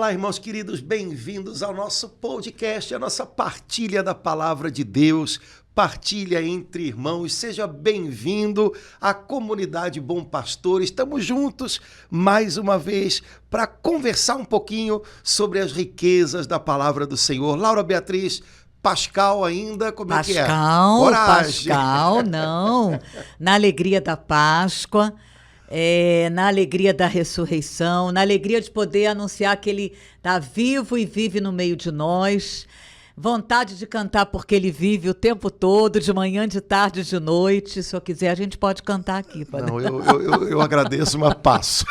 Olá, irmãos queridos, bem-vindos ao nosso podcast, a nossa partilha da Palavra de Deus, partilha entre irmãos. Seja bem-vindo à comunidade Bom Pastor. Estamos juntos mais uma vez para conversar um pouquinho sobre as riquezas da Palavra do Senhor. Laura Beatriz, Pascal ainda, como é que é? Pascal, não. Na alegria da Páscoa, na alegria da ressurreição, na alegria de poder anunciar que Ele está vivo e vive no meio de nós. Vontade de cantar porque Ele vive o tempo todo, de manhã, de tarde, de noite. Se eu quiser, a gente pode cantar aqui. Pode? Não, eu agradeço, mas passo.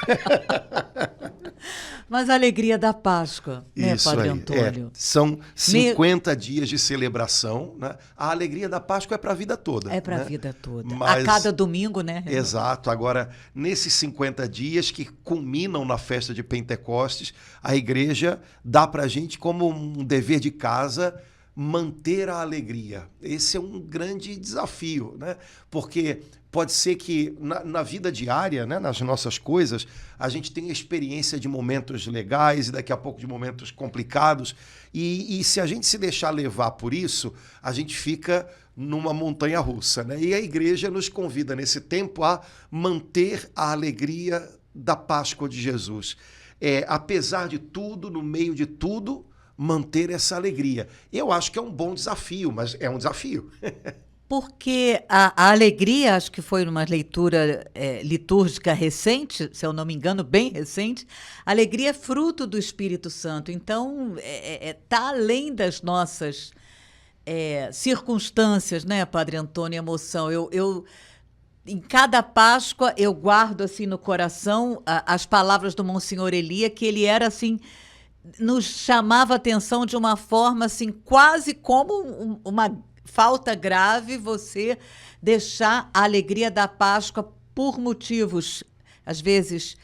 Mas a alegria da Páscoa, né, Isso Padre aí, Antônio? São 50 dias de celebração, né? A alegria da Páscoa é para a vida toda. É para a né? vida toda. Mas, a cada domingo, né? Exato. Agora, nesses 50 dias que culminam na festa de Pentecostes, a igreja dá para a gente como um dever de casa manter a alegria. Esse é um grande desafio, né? Porque pode ser que na vida diária, né, nas nossas coisas, a gente tenha experiência de momentos legais e daqui a pouco de momentos complicados. E se a gente se deixar levar por isso, a gente fica numa montanha-russa, né? E a igreja nos convida nesse tempo a manter a alegria da Páscoa de Jesus. Apesar de tudo, no meio de tudo, manter essa alegria. Eu acho que é um bom desafio, mas é um desafio. Porque a alegria, acho que foi numa leitura litúrgica recente, se eu não me engano, bem recente, a alegria é fruto do Espírito Santo. Então, está além das nossas circunstâncias, né, Padre Antônio, emoção. Em cada Páscoa, eu guardo assim no coração as palavras do Monsenhor Elia, que ele era assim, nos chamava a atenção de uma forma assim, quase como uma falta grave você deixar a alegria da Páscoa por motivos, às vezes,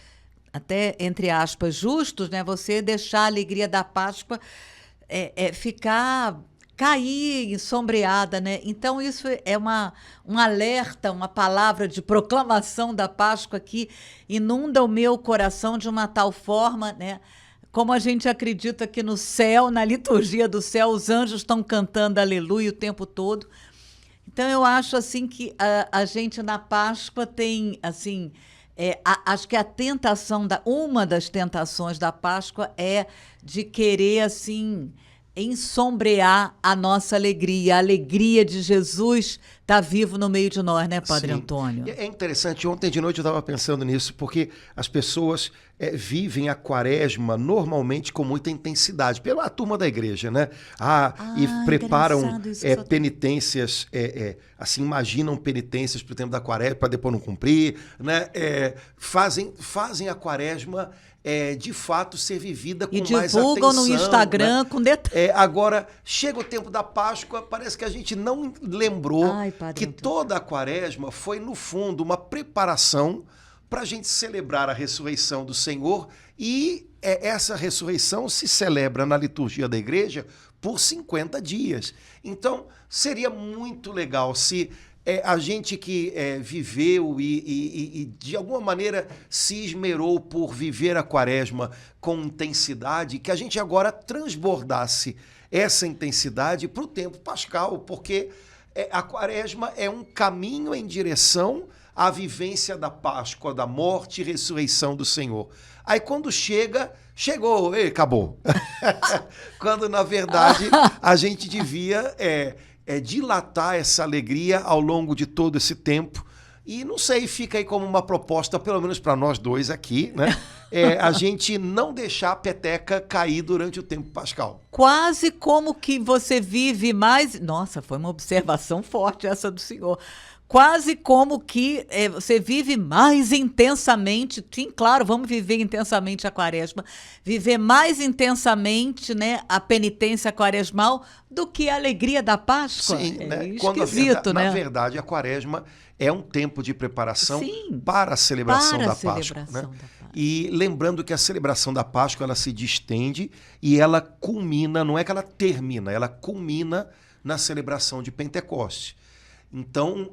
até entre aspas, justos, né? Você deixar a alegria da Páscoa cair ensombreada, né? Então isso é um alerta, uma palavra de proclamação da Páscoa que inunda o meu coração de uma tal forma, né? Como a gente acredita que no céu, na liturgia do céu, os anjos estão cantando aleluia o tempo todo. Então, eu acho assim que a gente na Páscoa tem, assim, acho que a tentação, uma das tentações da Páscoa é de querer, assim, ensombrear a nossa alegria. A alegria de Jesus está vivo no meio de nós, né, Padre Sim. Antônio? É interessante, ontem de noite eu estava pensando nisso, porque as pessoas vivem a quaresma normalmente com muita intensidade, pela turma da igreja, né? E preparam penitências, assim, imaginam penitências para o tempo da quaresma, para depois não cumprir, né? Fazem a quaresma de fato ser vivida com mais atenção. E divulgam no Instagram, né? Com detalhes. Agora, chega o tempo da Páscoa, parece que a gente não lembrou que toda a quaresma foi, no fundo, uma preparação para a gente celebrar a ressurreição do Senhor, e essa ressurreição se celebra na liturgia da igreja por 50 dias. Então, seria muito legal se a gente que viveu e de alguma maneira se esmerou por viver a quaresma com intensidade, que a gente agora transbordasse essa intensidade para o tempo pascal, porque a quaresma é um caminho em direção à vivência da Páscoa, da morte e ressurreição do Senhor. Aí quando chegou, acabou. Quando, na verdade, a gente devia dilatar essa alegria ao longo de todo esse tempo. E não sei, fica aí como uma proposta, pelo menos para nós dois aqui, né? A gente não deixar a peteca cair durante o tempo pascal. Quase como que você vive mais... Nossa, foi uma observação forte essa do senhor. Quase como que você vive mais intensamente, sim, claro, vamos viver intensamente a quaresma, viver mais intensamente, né, a penitência quaresmal do que a alegria da Páscoa. Sim, né? Esquisito, né? Na verdade, a quaresma é um tempo de preparação para a celebração da Páscoa. Né? E lembrando que a celebração da Páscoa ela se distende e ela culmina, não é que ela termina, ela culmina na celebração de Pentecostes. Então,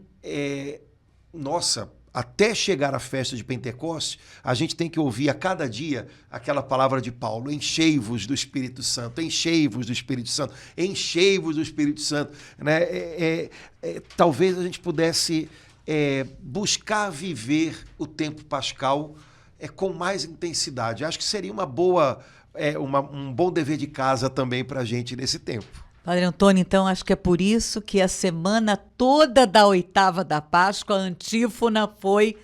nossa, até chegar à festa de Pentecostes, a gente tem que ouvir a cada dia aquela palavra de Paulo: enchei-vos do Espírito Santo, enchei-vos do Espírito Santo, enchei-vos do Espírito Santo. Né? Talvez a gente pudesse buscar viver o tempo pascal com mais intensidade. Acho que seria uma boa, um bom dever de casa também para a gente nesse tempo. Padre Antônio, então, acho que é por isso que a semana toda da oitava da Páscoa, a antífona foi: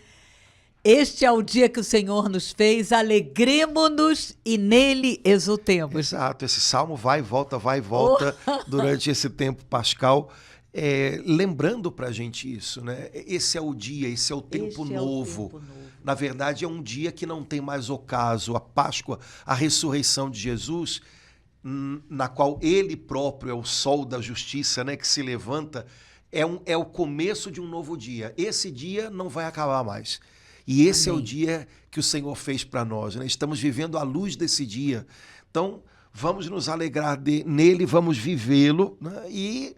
este é o dia que o Senhor nos fez, alegremo-nos e nele exultemos. Exato, esse salmo vai e volta durante esse tempo pascal, lembrando para a gente isso, né? Esse é o dia, esse é o tempo novo. Na verdade, é um dia que não tem mais ocaso. A Páscoa, a ressurreição de Jesus, na qual ele próprio é o sol da justiça, né, que se levanta, é o começo de um novo dia. Esse dia não vai acabar mais. E esse é o dia que o Senhor fez para nós. Né? Estamos vivendo à luz desse dia. Então, vamos nos alegrar nele, vamos vivê-lo, né? E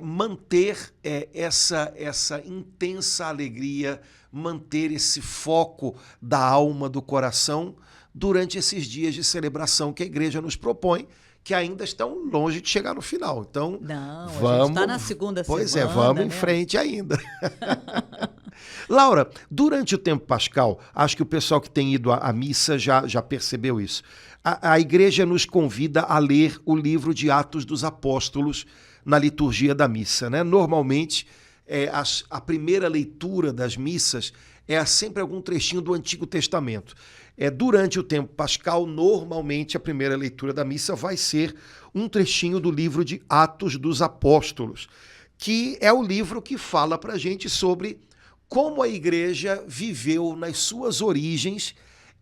manter essa intensa alegria, manter esse foco da alma, do coração, durante esses dias de celebração que a igreja nos propõe, que ainda estão longe de chegar no final. Então, a gente está na segunda semana. Pois vamos em frente ainda. Laura, durante o tempo pascal, acho que o pessoal que tem ido à missa já percebeu isso. A igreja nos convida a ler o livro de Atos dos Apóstolos na liturgia da missa. Né? Normalmente, a primeira leitura das missas é sempre algum trechinho do Antigo Testamento. Durante o tempo pascal, normalmente a primeira leitura da missa vai ser um trechinho do livro de Atos dos Apóstolos, que é o livro que fala para a gente sobre como a igreja viveu nas suas origens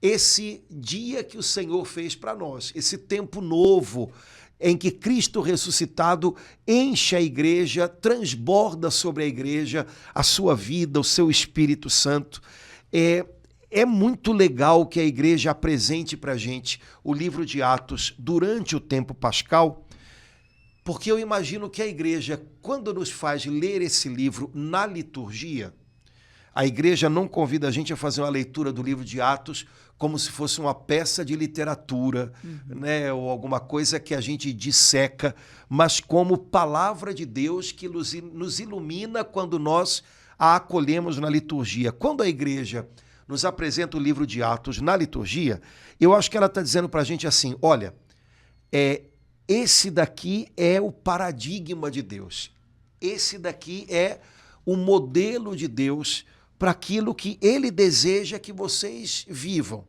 esse dia que o Senhor fez para nós, esse tempo novo em que Cristo ressuscitado enche a igreja, transborda sobre a igreja a sua vida, o seu Espírito Santo. É muito legal que a igreja apresente para a gente o livro de Atos durante o tempo pascal, porque eu imagino que a igreja, quando nos faz ler esse livro na liturgia, a igreja não convida a gente a fazer uma leitura do livro de Atos como se fosse uma peça de literatura, né, ou alguma coisa que a gente disseca, mas como palavra de Deus que nos ilumina quando nós a acolhemos na liturgia. Quando a igreja nos apresenta o livro de Atos na liturgia, eu acho que ela está dizendo para a gente assim: olha, esse daqui é o paradigma de Deus, esse daqui é o modelo de Deus para aquilo que ele deseja que vocês vivam.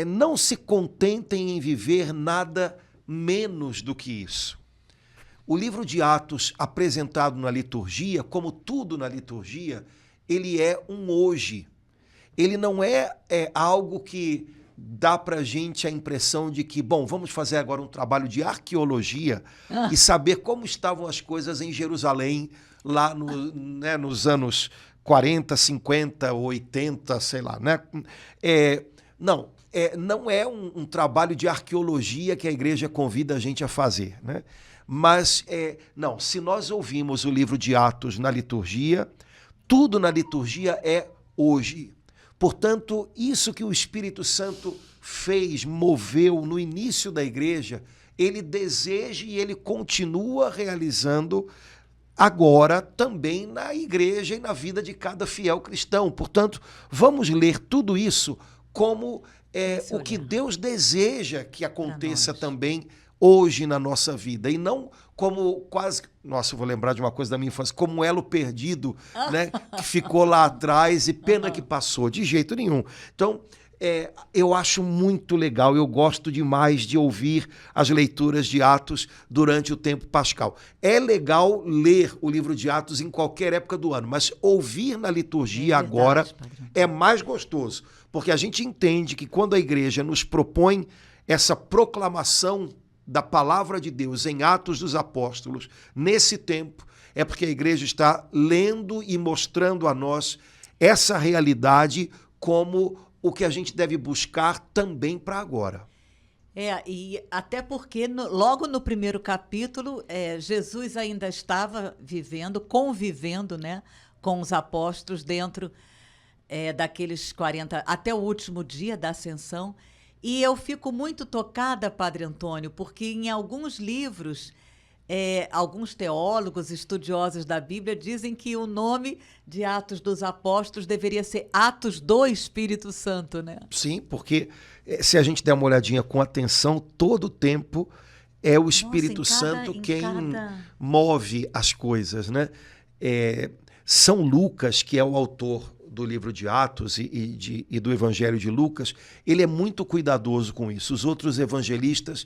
Não se contentem em viver nada menos do que isso. O livro de Atos, apresentado na liturgia, como tudo na liturgia, ele é um hoje. Ele não é algo que dá para a gente a impressão de que, bom, vamos fazer agora um trabalho de arqueologia e saber como estavam as coisas em Jerusalém, lá nos anos 40, 50, 80, sei lá. Né? Não é um trabalho de arqueologia que a igreja convida a gente a fazer. Né? Mas, se nós ouvimos o livro de Atos na liturgia, tudo na liturgia é hoje. Portanto, isso que o Espírito Santo fez, moveu no início da igreja, ele deseja e ele continua realizando agora também na igreja e na vida de cada fiel cristão. Portanto, vamos ler tudo isso como o que Deus deseja que aconteça também hoje na nossa vida, e não como quase... Nossa, eu vou lembrar de uma coisa da minha infância, como um elo perdido, né, que ficou lá atrás e pena que passou, de jeito nenhum. Então, eu acho muito legal, eu gosto demais de ouvir as leituras de Atos durante o tempo pascal. É legal ler o livro de Atos em qualquer época do ano, mas ouvir na liturgia agora é mais gostoso, porque a gente entende que quando a igreja nos propõe essa proclamação da palavra de Deus em Atos dos Apóstolos, nesse tempo, é porque a igreja está lendo e mostrando a nós essa realidade como o que a gente deve buscar também para agora. E até porque logo no primeiro capítulo, Jesus ainda estava convivendo, né, com os apóstolos dentro daqueles 40, até o último dia da Ascensão. E eu fico muito tocada, Padre Antônio, porque em alguns livros, alguns teólogos, estudiosos da Bíblia, dizem que o nome de Atos dos Apóstolos deveria ser Atos do Espírito Santo, né? Sim, porque se a gente der uma olhadinha com atenção, todo o tempo é o Espírito Santo quem move as coisas, né? São Lucas, que é o autor do livro de Atos e do Evangelho de Lucas, ele é muito cuidadoso com isso. Os outros evangelistas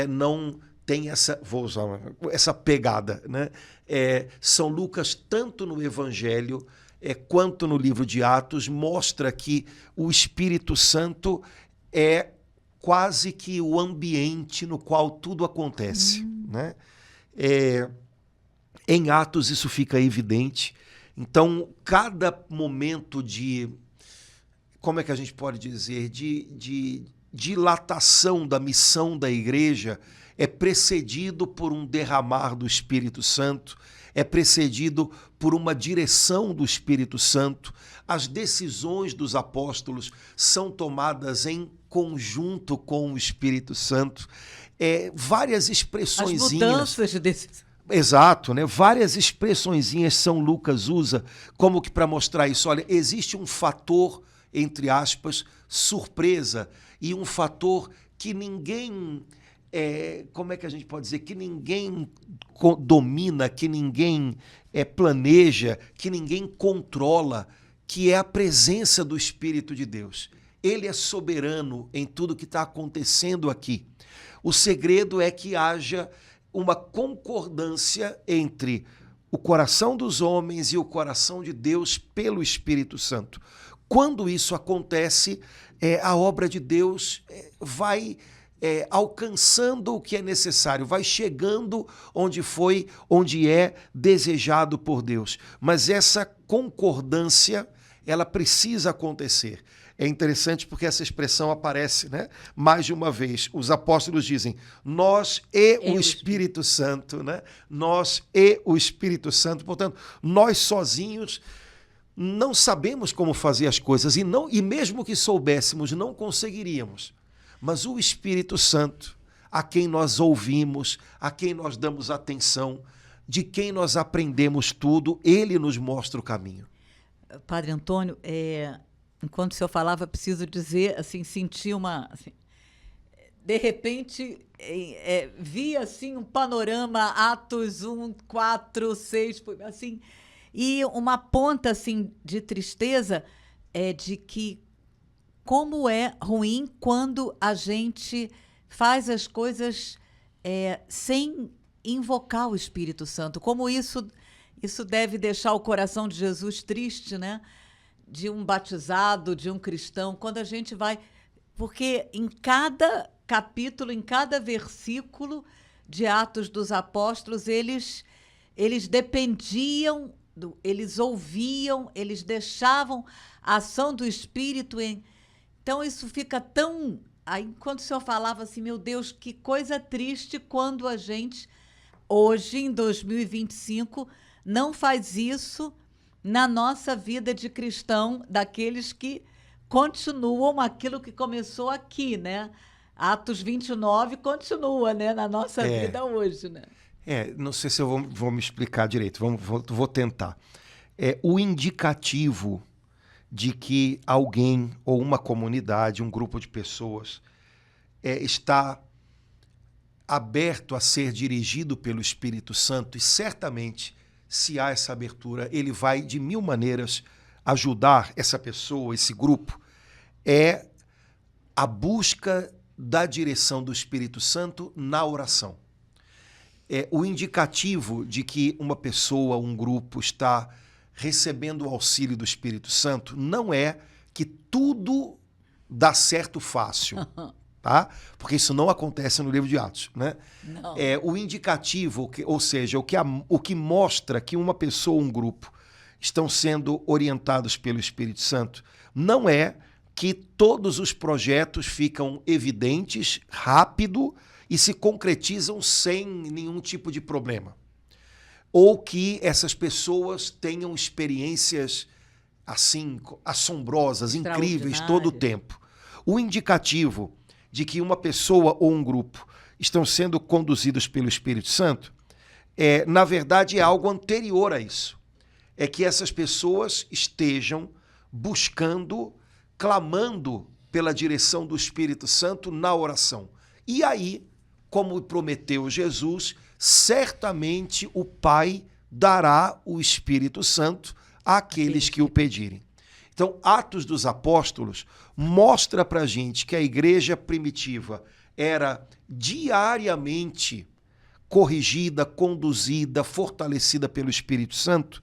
não têm essa pegada, né? São Lucas, tanto no Evangelho quanto no livro de Atos, mostra que o Espírito Santo é quase que o ambiente no qual tudo acontece, né? Em Atos isso fica evidente. Então, cada momento como é que a gente pode dizer, de dilatação da missão da igreja é precedido por um derramar do Espírito Santo, é precedido por uma direção do Espírito Santo. As decisões dos apóstolos são tomadas em conjunto com o Espírito Santo. Várias expressõezinhas. As mudanças de decisão. Exato, né? Várias expressõezinhas São Lucas usa como que para mostrar isso. Olha, existe um fator, entre aspas, surpresa e um fator que ninguém, como é que a gente pode dizer, que ninguém domina, que ninguém planeja, que ninguém controla, que é a presença do Espírito de Deus. Ele é soberano em tudo que está acontecendo aqui. O segredo é que haja uma concordância entre o coração dos homens e o coração de Deus pelo Espírito Santo. Quando isso acontece, a obra de Deus vai alcançando o que é necessário, vai chegando onde é desejado por Deus. Mas essa concordância, ela precisa acontecer. É interessante porque essa expressão aparece, né, mais de uma vez. Os apóstolos dizem, nós e o Espírito Santo, né? Nós e o Espírito Santo. Portanto, nós sozinhos não sabemos como fazer as coisas e mesmo que soubéssemos, não conseguiríamos. Mas o Espírito Santo, a quem nós ouvimos, a quem nós damos atenção, de quem nós aprendemos tudo, ele nos mostra o caminho. Padre Antônio, enquanto o senhor falava, preciso dizer, assim, senti de repente, vi assim um panorama, Atos 1, 4, 6, assim, e uma ponta assim de tristeza de que como é ruim quando a gente faz as coisas sem invocar o Espírito Santo, como isso deve deixar o coração de Jesus triste, né? De um batizado, de um cristão, quando a gente vai... Porque em cada capítulo, em cada versículo de Atos dos Apóstolos, eles dependiam, eles ouviam, eles deixavam a ação do Espírito. Então, isso fica tão... Aí, quando o senhor falava assim, meu Deus, que coisa triste quando a gente, hoje, em 2025, não faz isso na nossa vida de cristão, daqueles que continuam aquilo que começou aqui, né? Atos 29 continua, né, na nossa vida hoje, né? Não sei se eu vou me explicar direito, vou tentar. O indicativo de que alguém ou uma comunidade, um grupo de pessoas está aberto a ser dirigido pelo Espírito Santo, e certamente, se há essa abertura, ele vai de mil maneiras ajudar essa pessoa, esse grupo, a busca da direção do Espírito Santo na oração. O indicativo de que uma pessoa, um grupo está recebendo o auxílio do Espírito Santo não é que tudo dá certo fácil, tá? Porque isso não acontece no livro de Atos, né? Não. O indicativo, ou seja, o que mostra que uma pessoa, um grupo, estão sendo orientados pelo Espírito Santo, não é que todos os projetos ficam evidentes, rápido e se concretizam sem nenhum tipo de problema. Ou que essas pessoas tenham experiências assim, assombrosas, incríveis todo o tempo. O indicativo de que uma pessoa ou um grupo estão sendo conduzidos pelo Espírito Santo, na verdade, é algo anterior a isso. É que essas pessoas estejam buscando, clamando pela direção do Espírito Santo na oração. E aí, como prometeu Jesus, certamente o Pai dará o Espírito Santo àqueles que o pedirem. Então, Atos dos Apóstolos mostra para a gente que a igreja primitiva era diariamente corrigida, conduzida, fortalecida pelo Espírito Santo,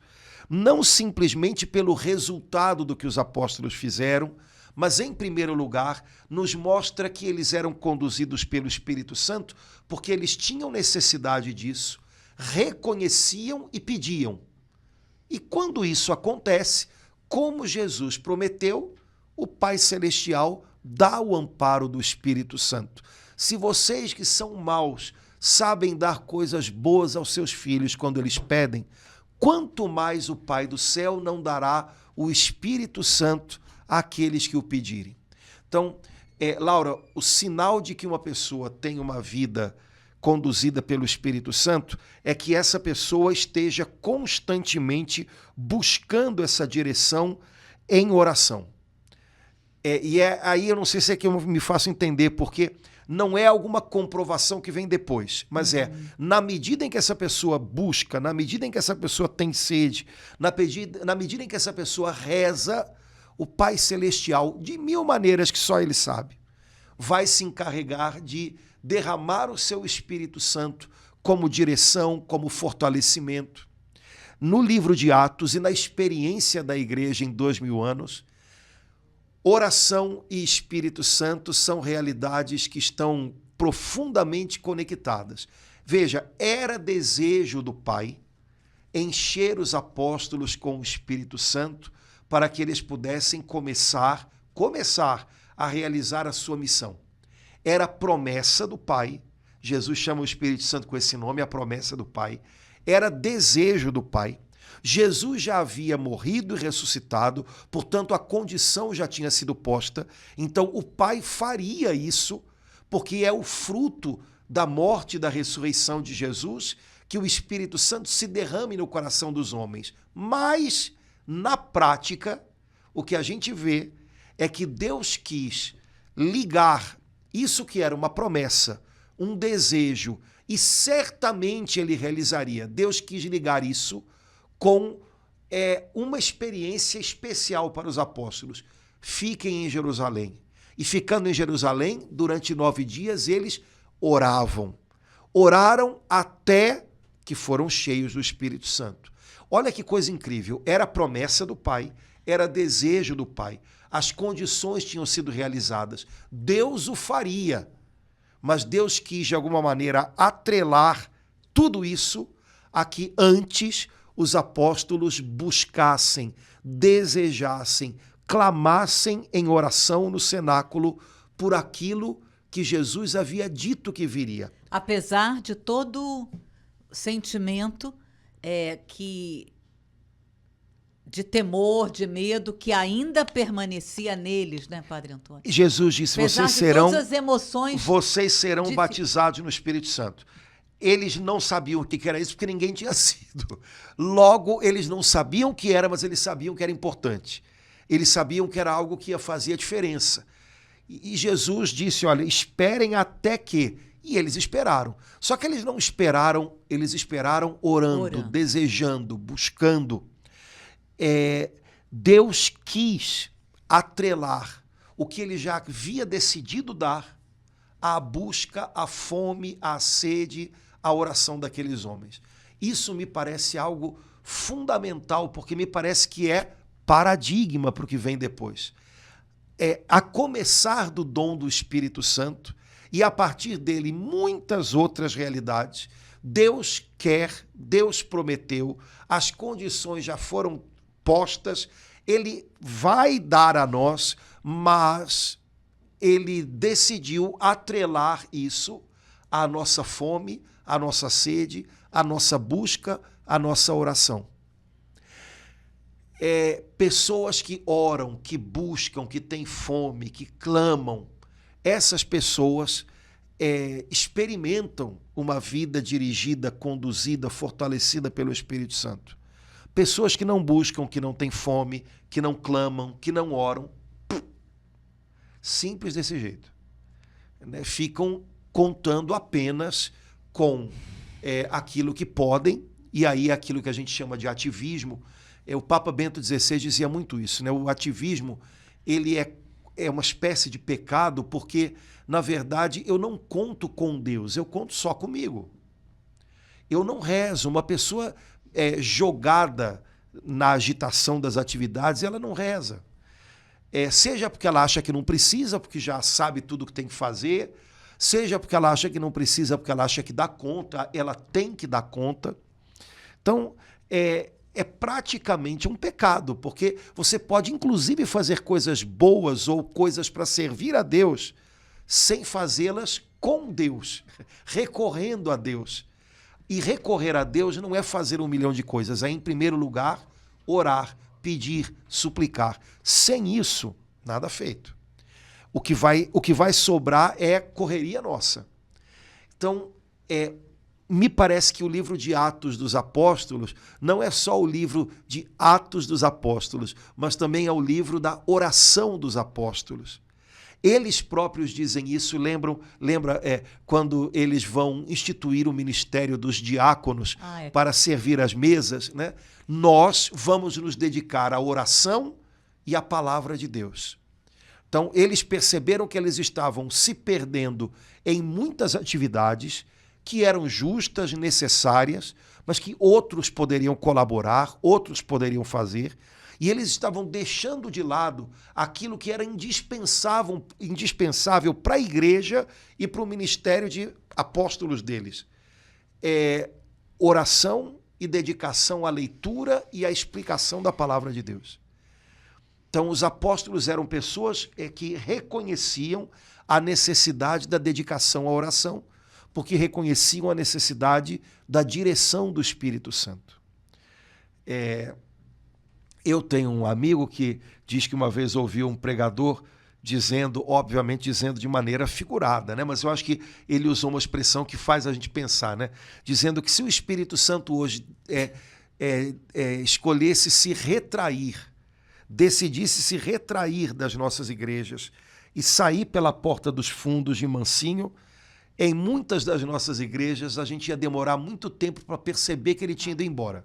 não simplesmente pelo resultado do que os apóstolos fizeram, mas, em primeiro lugar, nos mostra que eles eram conduzidos pelo Espírito Santo porque eles tinham necessidade disso, reconheciam e pediam. E quando isso acontece, como Jesus prometeu, o Pai Celestial dá o amparo do Espírito Santo. Se vocês que são maus sabem dar coisas boas aos seus filhos quando eles pedem, quanto mais o Pai do céu não dará o Espírito Santo àqueles que o pedirem. Então, Laura, o sinal de que uma pessoa tem uma vida conduzida pelo Espírito Santo é que essa pessoa esteja constantemente buscando essa direção em oração. Aí eu não sei se é que eu me faço entender, porque não é alguma comprovação que vem depois, mas na medida em que essa pessoa busca, na medida em que essa pessoa tem sede, na medida em que essa pessoa reza, o Pai Celestial, de mil maneiras que só Ele sabe, vai se encarregar de derramar o seu Espírito Santo como direção, como fortalecimento. No livro de Atos e na experiência da igreja em 2000 anos, oração e Espírito Santo são realidades que estão profundamente conectadas. Veja, era desejo do Pai encher os apóstolos com o Espírito Santo para que eles pudessem começar a realizar a sua missão. Era promessa do Pai. Jesus chama o Espírito Santo com esse nome, a promessa do Pai. Era desejo do Pai. Jesus já havia morrido e ressuscitado, portanto a condição já tinha sido posta. Então o Pai faria isso, porque é o fruto da morte e da ressurreição de Jesus que o Espírito Santo se derrame no coração dos homens. Mas, na prática, o que a gente vê é que Deus quis ligar isso que era uma promessa, um desejo, e certamente Ele realizaria. Deus quis ligar isso com uma experiência especial para os apóstolos. Fiquem em Jerusalém. E ficando em Jerusalém, durante 9 dias, eles oravam. Oraram até que foram cheios do Espírito Santo. Olha que coisa incrível. Era promessa do Pai, era desejo do Pai. As condições tinham sido realizadas. Deus o faria. Mas Deus quis, de alguma maneira, atrelar tudo isso a que antes os apóstolos buscassem, desejassem, clamassem em oração no cenáculo por aquilo que Jesus havia dito que viria. Apesar de todo sentimento de temor, de medo, que ainda permanecia neles, né, Padre Antônio? Jesus disse, apesar todas as emoções vocês serão batizados no Espírito Santo. Eles não sabiam o que era isso, porque ninguém tinha sido. Logo, eles não sabiam o que era, mas eles sabiam que era importante. Eles sabiam que era algo que ia fazer a diferença. E Jesus disse, olha, esperem até que... E eles esperaram. Só que eles não esperaram, eles esperaram orando, desejando, buscando. Deus quis atrelar o que ele já havia decidido dar à busca, à fome, à sede, à oração daqueles homens. Isso me parece algo fundamental, porque me parece que é paradigma para o que vem depois. A começar do dom do Espírito Santo e a partir dele muitas outras realidades. Deus quer, Deus prometeu, as condições já foram postas, Ele vai dar a nós, mas Ele decidiu atrelar isso à nossa fome, à nossa sede, à nossa busca, à nossa oração. pessoas que oram, que buscam, que têm fome, que clamam, essas pessoas experimentam uma vida dirigida, conduzida, fortalecida pelo Espírito Santo. Pessoas que não buscam, que não têm fome, que não clamam, que não oram, simples desse jeito, né? Ficam contando apenas com aquilo que podem, e aí aquilo que a gente chama de ativismo. O Papa Bento XVI dizia muito isso, né? O ativismo, ele é uma espécie de pecado, porque, na verdade, eu não conto com Deus, eu conto só comigo. Eu não rezo. Uma pessoa jogada na agitação das atividades, ela não reza. Seja porque ela acha que não precisa, porque já sabe tudo o que tem que fazer, seja porque ela acha que não precisa, porque ela acha que dá conta, ela tem que dar conta. Então, é praticamente um pecado, porque você pode, inclusive, fazer coisas boas ou coisas para servir a Deus sem fazê-las com Deus, recorrendo a Deus. E recorrer a Deus não é fazer 1 milhão de coisas, é, em primeiro lugar, orar, pedir, suplicar. Sem isso, nada feito. O que vai sobrar é correria nossa. Então, me parece que o livro de Atos dos Apóstolos não é só o livro de Atos dos Apóstolos, mas também é o livro da oração dos apóstolos. Eles próprios dizem isso. Lembra quando eles vão instituir o ministério dos diáconos para servir as mesas, né? Nós vamos nos dedicar à oração e à palavra de Deus. Então, eles perceberam que eles estavam se perdendo em muitas atividades que eram justas, necessárias, mas que outros poderiam colaborar, outros poderiam fazer, e eles estavam deixando de lado aquilo que era indispensável para a igreja e para o ministério de apóstolos deles. Oração e dedicação à leitura e à explicação da palavra de Deus. Então, os apóstolos eram pessoas que reconheciam a necessidade da dedicação à oração, porque reconheciam a necessidade da direção do Espírito Santo. Eu tenho um amigo que diz que uma vez ouviu um pregador obviamente dizendo de maneira figurada, né? Mas eu acho que ele usou uma expressão que faz a gente pensar, né? Dizendo que se o Espírito Santo hoje escolhesse se retrair, decidisse se retrair das nossas igrejas e sair pela porta dos fundos de mansinho, em muitas das nossas igrejas a gente ia demorar muito tempo para perceber que ele tinha ido embora.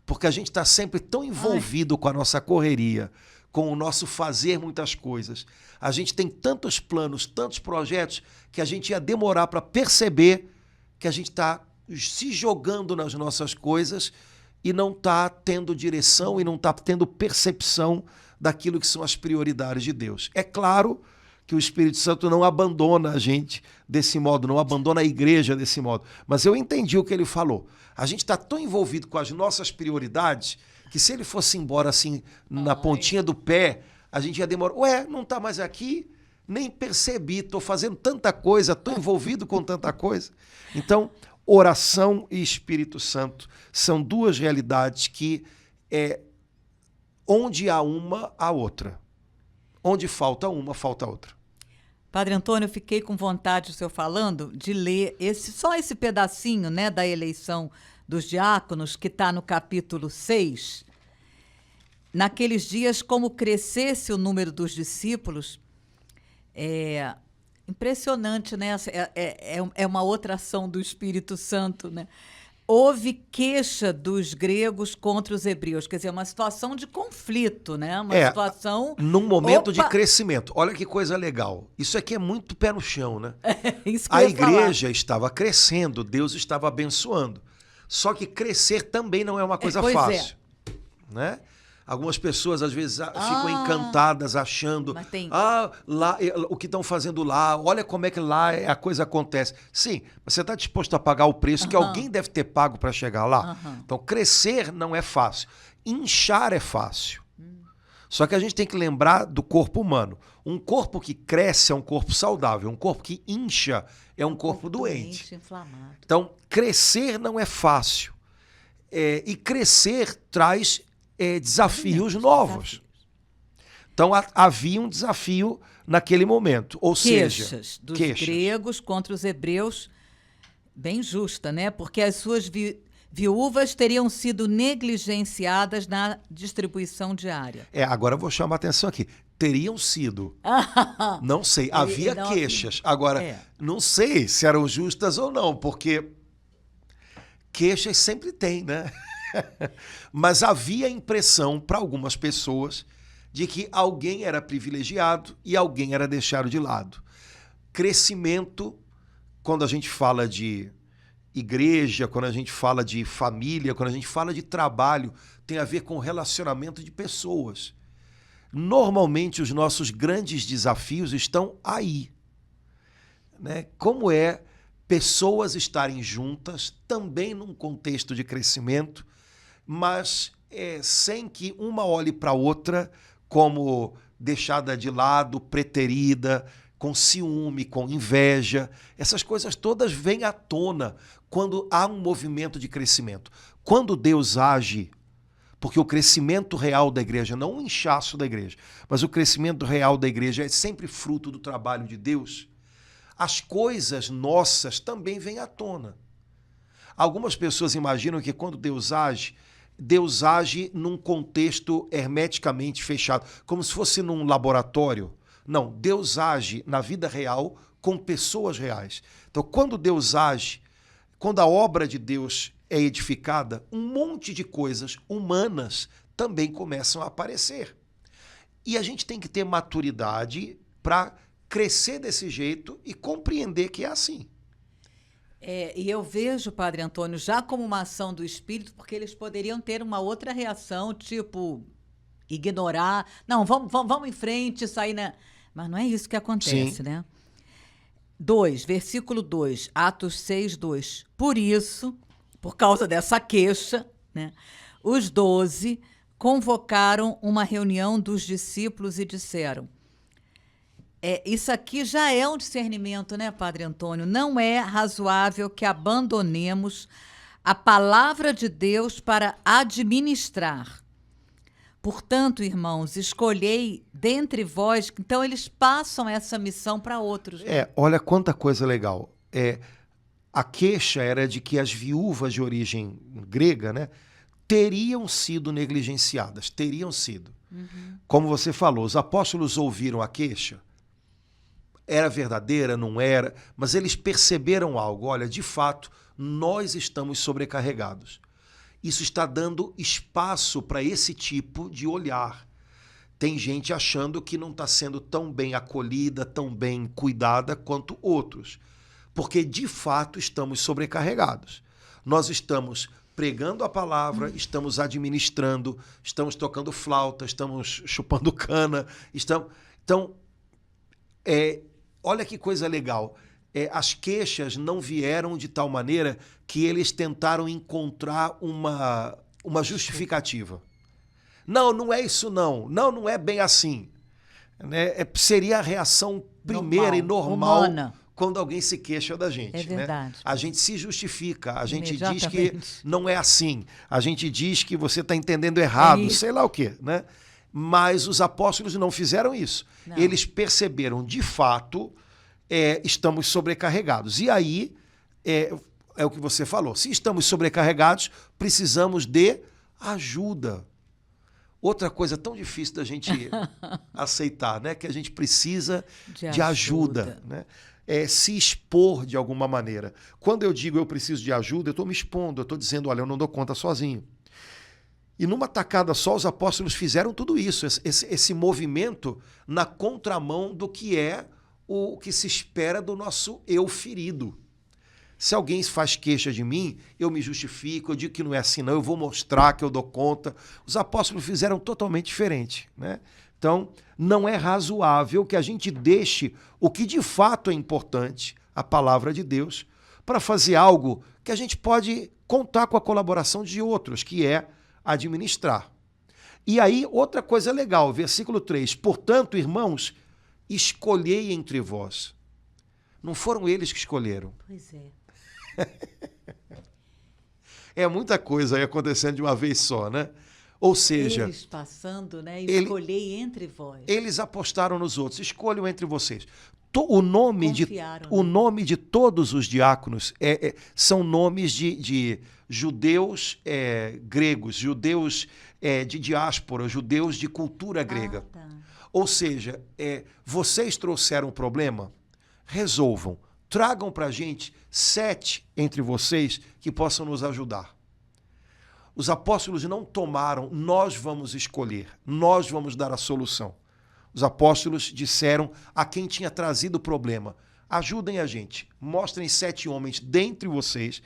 Porque a gente está sempre tão envolvido com a nossa correria, com o nosso fazer muitas coisas. A gente tem tantos planos, tantos projetos, que a gente ia demorar para perceber que a gente está se jogando nas nossas coisas e não está tendo direção e não está tendo percepção daquilo que são as prioridades de Deus. É claro que o Espírito Santo não abandona a gente desse modo, não abandona a igreja desse modo. Mas eu entendi o que ele falou. A gente está tão envolvido com as nossas prioridades que, se ele fosse embora assim, na pontinha do pé, a gente ia demorar. Não está mais aqui? Nem percebi, estou fazendo tanta coisa, estou envolvido com tanta coisa. Então, oração e Espírito Santo são duas realidades que, onde há uma, há outra. Onde falta uma, falta outra. Padre Antônio, eu fiquei com vontade, o senhor falando, de ler só esse pedacinho, né, da eleição dos diáconos, que está no capítulo 6. Naqueles dias, como crescesse o número dos discípulos, impressionante, né? É uma outra ação do Espírito Santo, né? Houve queixa dos gregos contra os hebreus, quer dizer, uma situação de conflito, né? Uma situação... Num momento de crescimento. Olha que coisa legal. Isso aqui é muito pé no chão, né? Isso que a igreja estava crescendo, Deus estava abençoando. Só que crescer também não é uma coisa fácil. Né? Algumas pessoas, às vezes, ficam encantadas achando lá, o que estão fazendo lá, olha como é que lá a coisa acontece. Sim, mas você está disposto a pagar o preço que alguém deve ter pago para chegar lá? Então, crescer não é fácil. Inchar é fácil. Só que a gente tem que lembrar do corpo humano. Um corpo que cresce é um corpo saudável. Um corpo que incha é um corpo doente. Inflamado. Então, crescer não é fácil. E crescer traz desafios novos. Então, havia um desafio naquele momento. Ou seja, dos gregos contra os hebreus, bem justa, né? Porque as suas viúvas teriam sido negligenciadas na distribuição diária. Agora eu vou chamar a atenção aqui. Teriam sido. Não sei. Havia queixas. Agora, não sei se eram justas ou não, porque queixas sempre tem, né? Mas havia a impressão para algumas pessoas de que alguém era privilegiado e alguém era deixado de lado. Crescimento, quando a gente fala de igreja, quando a gente fala de família, quando a gente fala de trabalho, tem a ver com relacionamento de pessoas. Normalmente, os nossos grandes desafios estão aí, né? Como é pessoas estarem juntas, também num contexto de crescimento, mas sem que uma olhe para a outra como deixada de lado, preterida, com ciúme, com inveja. Essas coisas todas vêm à tona quando há um movimento de crescimento. Quando Deus age, porque o crescimento real da igreja, não o inchaço da igreja, mas o crescimento real da igreja é sempre fruto do trabalho de Deus, as coisas nossas também vêm à tona. Algumas pessoas imaginam que quando Deus age num contexto hermeticamente fechado, como se fosse num laboratório. Não, Deus age na vida real com pessoas reais. Então, quando Deus age, quando a obra de Deus é edificada, um monte de coisas humanas também começam a aparecer. E a gente tem que ter maturidade para crescer desse jeito e compreender que é assim. E eu vejo, Padre Antônio, já como uma ação do Espírito, porque eles poderiam ter uma outra reação, tipo, ignorar. Não, vamos em frente, sair na... Mas não é isso que acontece, Sim. né? Versículo 2, Atos 6, 2. Por isso, por causa dessa queixa, né, os 12 convocaram uma reunião dos discípulos e disseram... isso aqui já é um discernimento, né, Padre Antônio? Não é razoável que abandonemos a palavra de Deus para administrar. Portanto, irmãos, escolhei dentre vós... Então, eles passam essa missão para outros. Né? Olha quanta coisa legal. A queixa era de que as viúvas de origem grega, né, teriam sido negligenciadas, teriam sido. Uhum. Como você falou, os apóstolos ouviram a queixa, era verdadeira, não era, mas eles perceberam algo. Olha, de fato, nós estamos sobrecarregados. Isso está dando espaço para esse tipo de olhar. Tem gente achando que não está sendo tão bem acolhida, tão bem cuidada quanto outros, porque de fato estamos sobrecarregados. Nós estamos pregando a palavra, estamos administrando, estamos tocando flauta, estamos chupando cana, então, olha que coisa legal. As queixas não vieram de tal maneira que eles tentaram encontrar uma justificativa. Não é isso não. Não é bem assim. Né? Seria a reação primeira e normal humana, quando alguém se queixa da gente. É verdade. Né? A gente se justifica, a gente diz que não é assim, a gente diz que você está entendendo errado, sei lá o quê. Né? Mas os apóstolos não fizeram isso. Não. Eles perceberam, de fato, estamos sobrecarregados. E aí, é o que você falou, se estamos sobrecarregados, precisamos de ajuda. Outra coisa tão difícil da gente aceitar, né? Que a gente precisa de ajuda. Né? Se expor de alguma maneira. Quando eu digo eu preciso de ajuda, eu estou me expondo, eu estou dizendo, olha, eu não dou conta sozinho. E numa tacada só, os apóstolos fizeram tudo isso, esse movimento na contramão do que é o que se espera do nosso eu ferido. Se alguém faz queixa de mim, eu me justifico, eu digo que não é assim não, eu vou mostrar que eu dou conta. Os apóstolos fizeram totalmente diferente. Né? Então, não é razoável que a gente deixe o que de fato é importante, a palavra de Deus, para fazer algo que a gente pode contar com a colaboração de outros, que é administrar. E aí, outra coisa legal, versículo 3, portanto, irmãos, escolhei entre vós. Não foram eles que escolheram. Pois é. É muita coisa aí acontecendo de uma vez só, né? Ou seja, eles passando, né? Escolhei entre vós. Eles apostaram nos outros, escolham entre vocês. O nome de todos os diáconos são nomes de judeus gregos, judeus de diáspora, judeus de cultura grega. Tá. Ou seja, vocês trouxeram um problema, resolvam. Tragam para a gente 7 entre vocês que possam nos ajudar. Os apóstolos não tomaram, nós vamos escolher, nós vamos dar a solução. Os apóstolos disseram a quem tinha trazido o problema, ajudem a gente, mostrem 7 homens dentre vocês.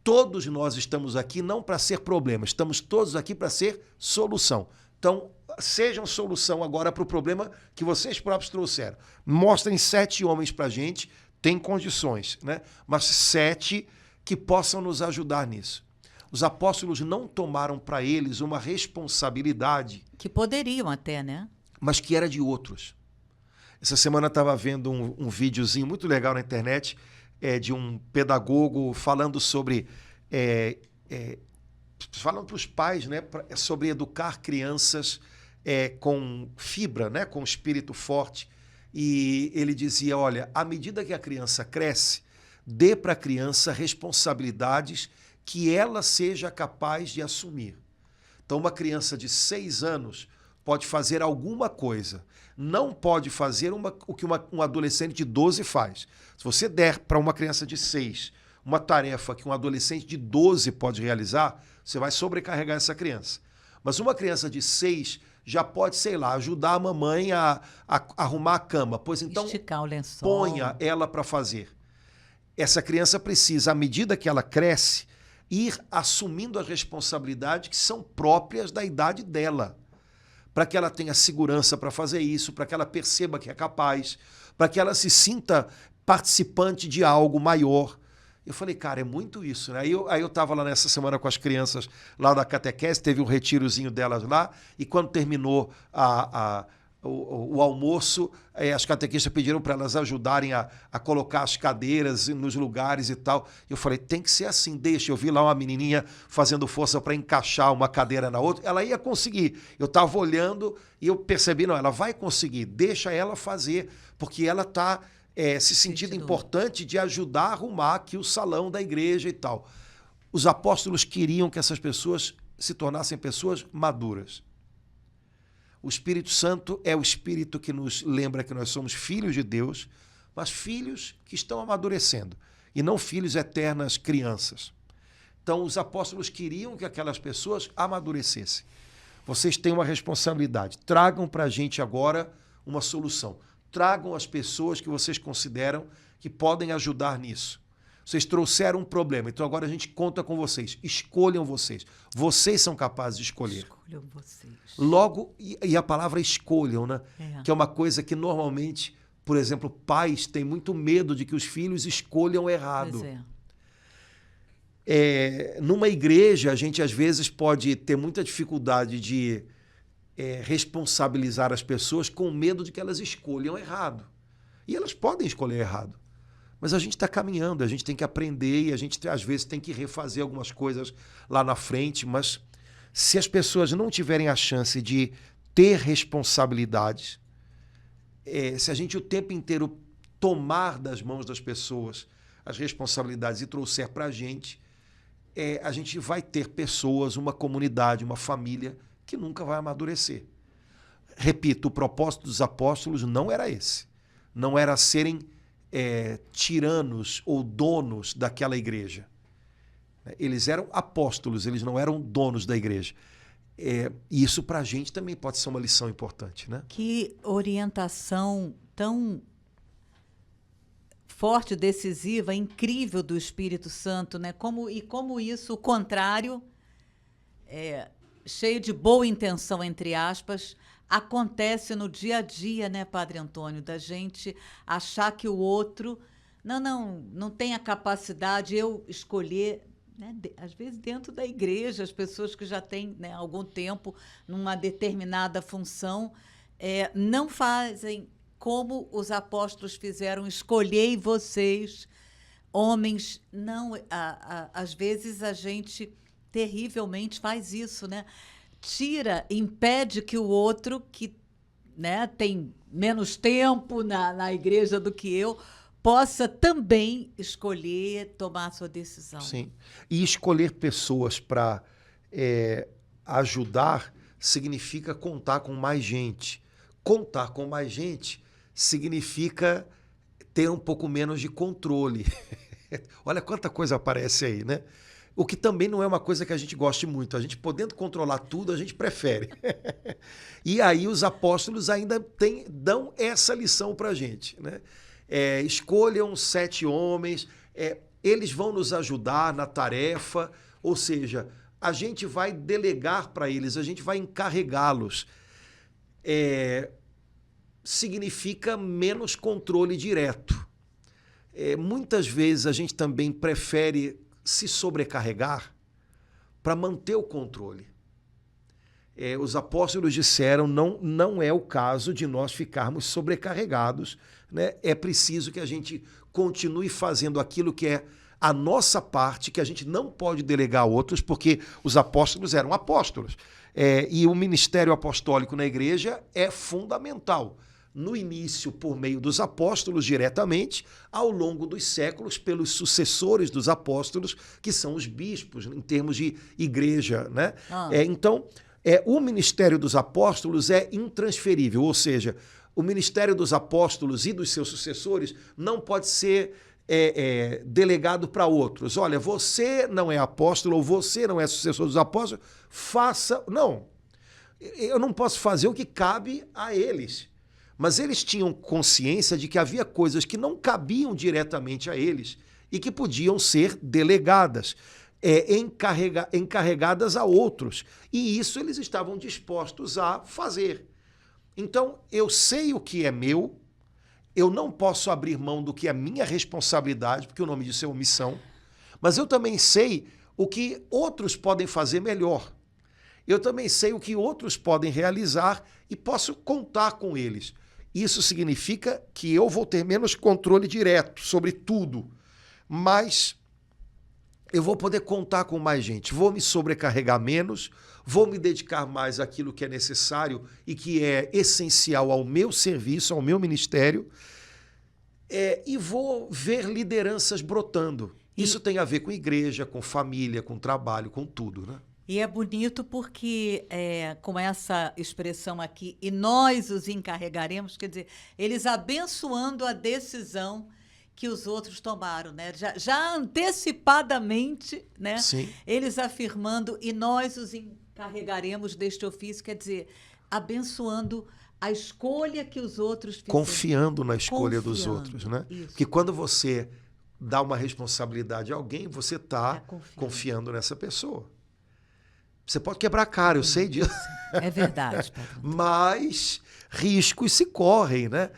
Todos nós estamos aqui não para ser problema, estamos todos aqui para ser solução. Então, sejam solução agora para o problema que vocês próprios trouxeram. Mostrem 7 homens para a gente, tem condições, né? Mas 7 que possam nos ajudar nisso. Os apóstolos não tomaram para eles uma responsabilidade. Que poderiam até, né? Mas que era de outros. Essa semana eu estava vendo um videozinho muito legal na internet de um pedagogo falando sobre... falando para os pais, né, sobre educar crianças com fibra, né, com espírito forte. E ele dizia, olha, à medida que a criança cresce, dê para a criança responsabilidades que ela seja capaz de assumir. Então, uma criança de 6 anos pode fazer alguma coisa, não pode fazer o que um adolescente de 12 faz. Se você der para uma criança de 6 uma tarefa que um adolescente de 12 pode realizar, você vai sobrecarregar essa criança. Mas uma criança de 6 já pode, sei lá, ajudar a mamãe a arrumar a cama. Pois então, esticar o lençol. Ponha ela para fazer. Essa criança precisa, à medida que ela cresce, ir assumindo as responsabilidades que são próprias da idade dela, para que ela tenha segurança para fazer isso, para que ela perceba que é capaz, para que ela se sinta participante de algo maior. Eu falei, cara, é muito isso, né? Aí eu estava lá nessa semana com as crianças lá da catequese, teve um retirozinho delas lá, e quando terminou o almoço, as catequistas pediram para elas ajudarem a colocar as cadeiras nos lugares e tal. Eu falei, tem que ser assim, deixa. Eu vi lá uma menininha fazendo força para encaixar uma cadeira na outra. Ela ia conseguir. Eu estava olhando e eu percebi, não, ela vai conseguir. Deixa ela fazer, porque ela está se sentindo importante de ajudar a arrumar aqui o salão da igreja e tal. Os apóstolos queriam que essas pessoas se tornassem pessoas maduras. O Espírito Santo é o Espírito que nos lembra que nós somos filhos de Deus, mas filhos que estão amadurecendo, e não filhos eternas crianças. Então, os apóstolos queriam que aquelas pessoas amadurecessem. Vocês têm uma responsabilidade. Tragam para a gente agora uma solução. Tragam as pessoas que vocês consideram que podem ajudar nisso. Vocês trouxeram um problema, então agora a gente conta com vocês. Escolham vocês. Vocês são capazes de escolher. Escolham vocês. Logo, e a palavra escolham, né? Que é uma coisa que normalmente, por exemplo, pais têm muito medo de que os filhos escolham errado. Pois numa igreja, a gente às vezes pode ter muita dificuldade de responsabilizar as pessoas com medo de que elas escolham errado. E elas podem escolher errado. Mas a gente está caminhando, a gente tem que aprender e a gente às vezes tem que refazer algumas coisas lá na frente, mas se as pessoas não tiverem a chance de ter responsabilidades, se a gente o tempo inteiro tomar das mãos das pessoas as responsabilidades e trouxer para a gente vai ter pessoas, uma comunidade, uma família que nunca vai amadurecer. Repito, o propósito dos apóstolos não era esse. Não era serem tiranos ou donos daquela igreja. Eles eram apóstolos, eles não eram donos da igreja. E isso para a gente também pode ser uma lição importante, né? Que orientação tão forte, decisiva, incrível do Espírito Santo, né? Como isso, o contrário, cheio de boa intenção, entre aspas, acontece no dia a dia, né, Padre Antônio, da gente achar que o outro não tem a capacidade, eu escolher, né, às vezes dentro da igreja, as pessoas que já têm, né, algum tempo numa determinada função, não fazem como os apóstolos fizeram, escolhei vocês, homens. Não, às vezes a gente terrivelmente faz isso, né? impede que o outro, que, né, tem menos tempo na igreja do que eu, possa também escolher tomar a sua decisão. Sim. E escolher pessoas para ajudar significa contar com mais gente. Contar com mais gente significa ter um pouco menos de controle. Olha quanta coisa aparece aí, né? O que também não é uma coisa que a gente goste muito. A gente podendo controlar tudo, a gente prefere. E aí os apóstolos ainda dão essa lição para a gente, né? Escolham 7 homens, eles vão nos ajudar na tarefa, ou seja, a gente vai delegar para eles, a gente vai encarregá-los. Significa menos controle direto. Muitas vezes a gente também prefere se sobrecarregar para manter o controle. Os apóstolos disseram, não é o caso de nós ficarmos sobrecarregados, né? É preciso que a gente continue fazendo aquilo que é a nossa parte, que a gente não pode delegar a outros, porque os apóstolos eram apóstolos. E o ministério apostólico na igreja é fundamental. No início, por meio dos apóstolos diretamente, ao longo dos séculos, pelos sucessores dos apóstolos, que são os bispos, em termos de igreja, né? Então, o ministério dos apóstolos é intransferível, ou seja, o ministério dos apóstolos e dos seus sucessores não pode ser delegado para outros. Olha, você não é apóstolo ou você não é sucessor dos apóstolos, faça... Não, eu não posso fazer o que cabe a eles. Mas eles tinham consciência de que havia coisas que não cabiam diretamente a eles e que podiam ser delegadas, encarregadas a outros. E isso eles estavam dispostos a fazer. Então, eu sei o que é meu, eu não posso abrir mão do que é minha responsabilidade, porque o nome disso é omissão, mas eu também sei o que outros podem fazer melhor. Eu também sei o que outros podem realizar e posso contar com eles. Isso significa que eu vou ter menos controle direto sobre tudo, mas eu vou poder contar com mais gente, vou me sobrecarregar menos, vou me dedicar mais àquilo que é necessário e que é essencial ao meu serviço, ao meu ministério, e vou ver lideranças brotando. Isso tem a ver com igreja, com família, com trabalho, com tudo, né? E é bonito porque, com essa expressão aqui, e nós os encarregaremos, quer dizer, eles abençoando a decisão que os outros tomaram, né? Já antecipadamente, né? Sim. Eles afirmando, e nós os encarregaremos deste ofício, quer dizer, abençoando a escolha que os outros fizeram. Confiando na escolha dos outros, né? Isso. Porque quando você dá uma responsabilidade a alguém, você está confiando nessa pessoa. Você pode quebrar a cara, eu sei disso. É verdade. Mas riscos se correm, né?